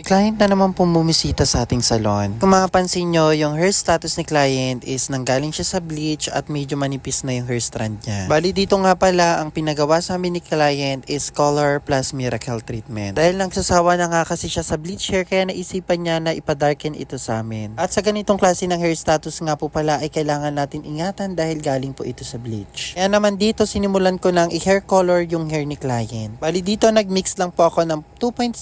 May client na naman pong bumisita sa ating salon. Kung mapapansin nyo, yung hair status ni client is nanggaling siya sa bleach at medyo manipis na yung hair strand niya. Bali dito nga pala, ang pinagawa sa amin ni client is color plus miracle treatment. Dahil nagsasawa na nga kasi siya sa bleach hair, kaya naisipan niya na ipadarken ito sa amin. At sa ganitong klase ng hair status nga po pala ay kailangan natin ingatan dahil galing po ito sa bleach. Kaya naman dito sinimulan ko ng i-hair color yung hair ni client. Bali dito nagmix lang po ako ng 2.0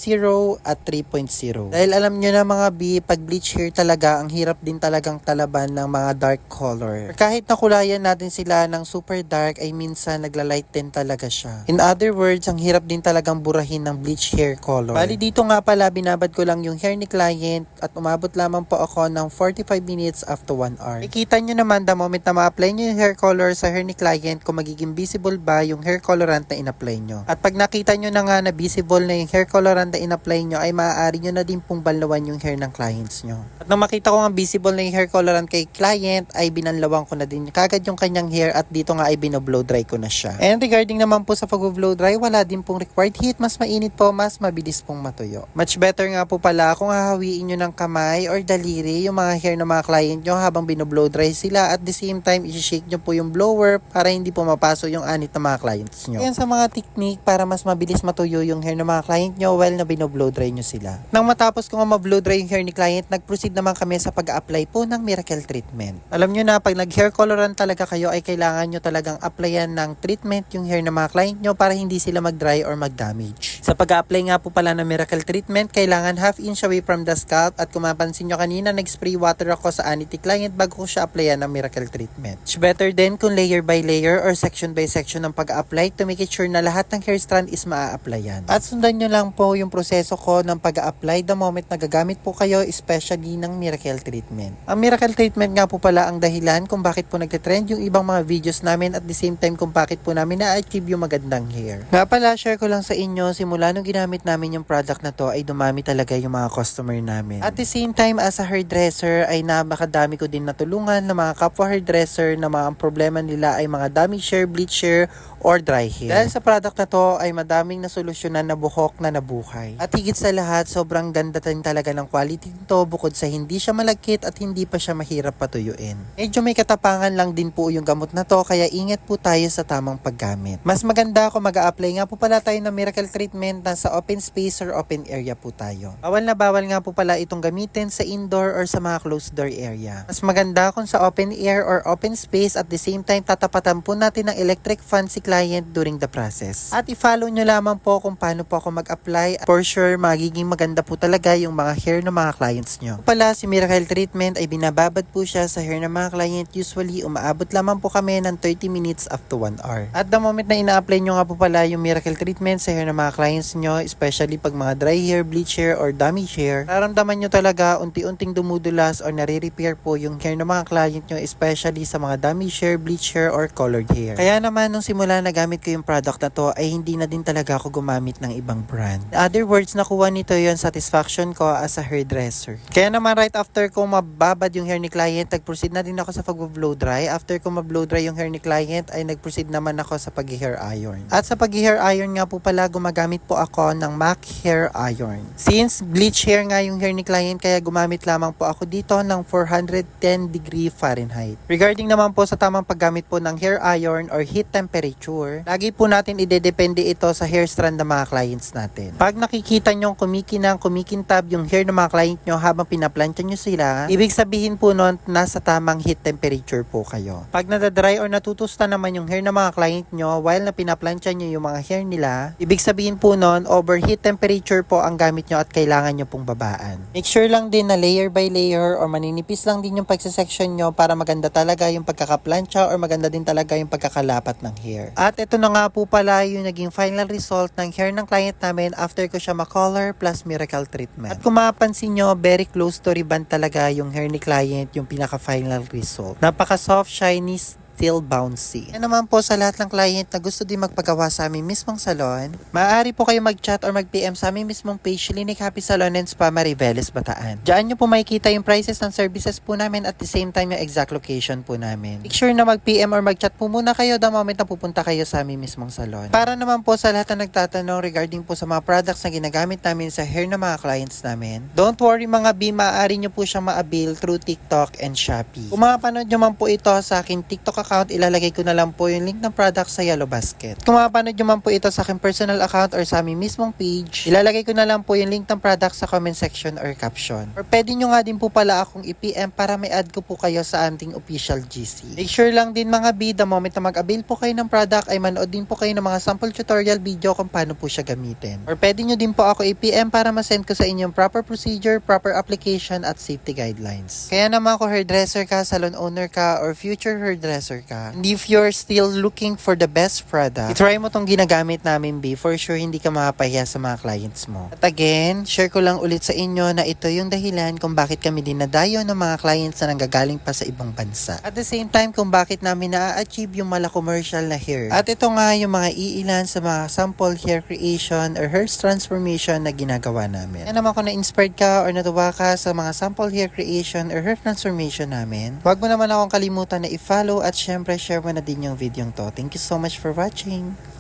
at 3.0. Dahil alam nyo na mga B, pag bleach hair talaga, ang hirap din talagang talaban ng mga dark color. Kahit nakulayan natin sila ng super dark, ay minsan nagla-light din talaga siya. In other words, ang hirap din talagang burahin ng bleach hair color. Bali dito nga pala, binabad ko lang yung hair ni client at umabot lamang po ako ng 45 minutes after 1 hour. Ikita nyo naman the moment na ma-apply nyo yung hair color sa hair ni client kung magiging visible ba yung hair colorant na in-apply nyo. At pag nakita nyo na nga na visible na yung hair colorant na in-apply nyo, ay maaari nyo na din pong banlawan yung hair ng clients nyo. At nang makita ko nga visible na yung hair colorant kay client, ay binanlawan ko na din kagad yung kanyang hair at dito nga ay binoblow dry ko na siya. And regarding naman po sa pag-blow dry, wala din pong required heat. Mas mainit po, mas mabilis pong matuyo. Much better nga po pala kung hahawiin nyo ng kamay or daliri yung mga hair ng mga client nyo habang binoblow dry sila, at the same time, i-shake nyo po yung blower para hindi po mapaso yung anit ng mga clients nyo. Yan sa mga technique para mas mabilis matuyo yung hair ng mga client nyo while na binoblow dry nyo sila. Nang matapos ko nga ma-blow dry yung hair ni client, nag-proceed naman kami sa pag-apply po ng miracle treatment. Alam nyo na, pag nag-hair colorant talaga kayo, ay kailangan nyo talagang applyan ng treatment yung hair ng mga client nyo para hindi sila mag-dry or mag-damage. Sa pag-apply nga po pala ng miracle treatment, kailangan half inch away from the scalp, at kung mapansin nyo kanina, nag-spray water ako sa anit ni client bago ko siya applyan ng miracle treatment. It's better din kung layer by layer or section by section ng pag-apply to make it sure na lahat ng hair strand is maa-applyan. At sundan nyo lang po yung proseso ko ng pag-apply the moment na gagamit po kayo, especially ng miracle treatment. Ang miracle treatment nga po pala ang dahilan kung bakit po nagtitrend yung ibang mga videos namin, at the same time kung bakit po namin na-achieve yung magandang hair. Nga pala, share ko lang sa inyo, simula nung ginamit namin yung product na to ay dumami talaga yung mga customer namin. At the same time, as a hairdresser ay napakadami ko din natulungan ng mga kapwa hairdresser na mga problema nila ay mga damage hair, bleach hair, or dry hair. Dahil sa product na to ay madaming nasolusyonan na buhok na nabuhay. At higit sa lahat, sobrang ganda din talaga ng quality nito bukod sa hindi siya malagkit at hindi pa siya mahirap patuyuin. Medyo may katapangan lang din po yung gamot na to, kaya ingat po tayo sa tamang paggamit. Mas maganda kung mag-a-apply nga po pala tayo ng miracle treatment na sa open space or open area po tayo. Bawal nga po pala itong gamitin sa indoor or sa mga closed door area. Mas maganda kung sa open air or open space, at the same time tatapatan po natin ng electric fan si client during the process. At i-follow nyo lamang po kung paano po ako mag-apply. For sure, magiging maganda po talaga yung mga hair ng mga clients nyo. Pala, si miracle treatment ay binababad po siya sa hair ng mga client. Usually, umaabot lamang po kami ng 30 minutes up to 1 hour. At the moment na ina-apply nyo nga po pala yung miracle treatment sa hair ng mga clients nyo, especially pag mga dry hair, bleach hair, or damage hair, nararamdaman nyo talaga unti-unting dumudulas or nare-repair po yung hair ng mga client nyo, especially sa mga damage hair, bleach hair, or colored hair. Kaya naman, nung simula na gamit ko yung product na to, ay hindi na din talaga ako gumamit ng ibang brand. In other words, nakuha nito yung satisfaction ko as a hairdresser. Kaya naman, right after ko mababad yung hair ni client, nag-proceed na din ako sa pag-blow dry. After ko ma-blow dry yung hair ni client, ay nag-proceed naman ako sa pag-hair iron. At sa pag-hair iron nga po pala, gumagamit po ako ng MAC Hair Iron. Since bleach hair nga yung hair ni client, kaya gumamit lamang po ako dito ng 410 degree Fahrenheit. Regarding naman po sa tamang paggamit po ng hair iron or heat temperature, lagi po natin idedepende ito sa hair strand ng mga clients natin. Pag nakikita nyo kumikintab yung hair ng mga client nyo habang pinaplantya nyo sila, ibig sabihin po nun, nasa tamang heat temperature po kayo. Pag nadadry or natutusta naman yung hair ng mga client nyo while na pinaplantya nyo yung mga hair nila, ibig sabihin po nun, overheat temperature po ang gamit nyo at kailangan nyo pong babaan. Make sure lang din na layer by layer or maninipis lang din yung pagsasection nyo para maganda talaga yung pagkakaplantya or maganda din talaga yung pagkakalapat ng hair. At ito na nga po pala yung naging final result ng hair ng client namin after ko siya ma-color plus miracle treatment. At kung mapapansin nyo, very close to ribbon talaga yung hair ni client, yung pinaka-final result. Napaka-soft, shiny, still bouncy. Yan naman po sa lahat ng client na gusto din magpagawa sa aming mismong salon, maaari po kayo mag-chat or mag-PM sa aming mismong page, Linik Happy Salon and Spa, Mariveles, Bataan. Diyan nyo po makikita yung prices ng services po namin at the same time yung exact location po namin. Make sure na mag-PM or mag-chat po muna kayo the moment na pupunta kayo sa aming mismong salon. Para naman po sa lahat na nagtatanong regarding po sa mga products na ginagamit namin sa hair ng mga clients namin, don't worry mga B, maaari nyo po siyang ma-avail through TikTok and Shopee. Kung mapanood nyo man po ito sa akin TikTok account, ilalagay ko na lang po yung link ng product sa Yellow Basket. Kung mapanood nyo man po ito sa akin personal account or sa aming mismong page, ilalagay ko na lang po yung link ng product sa comment section or caption. Or pwede nyo nga din po pala akong i-PM para may add ko po kayo sa ating official GC. Make sure lang din mga B, the moment na mag-avail po kayo ng product ay manood din po kayo ng mga sample tutorial video kung paano po siya gamitin. Or pwede nyo din po ako i-PM para ma-send ko sa inyo yung proper procedure, proper application at safety guidelines. Kaya naman kung hairdresser ka, salon owner ka, or future hairdresser ka, and if you're still looking for the best product, itry mo tong ginagamit namin B, for sure hindi ka mapapahiya sa mga clients mo. At again, share ko lang ulit sa inyo na ito yung dahilan kung bakit kami dinadayo ng mga clients na nanggagaling pa sa ibang bansa. At the same time kung bakit namin na-achieve yung mala commercial na hair. At ito nga yung mga iilan sa mga sample hair creation or hair transformation na ginagawa namin. Yan naman kung na-inspired ka or natuwa ka sa mga sample hair creation or hair transformation namin, huwag mo naman akong kalimutan na i-follow at syempre share mo na din yung video to. Thank you so much for watching.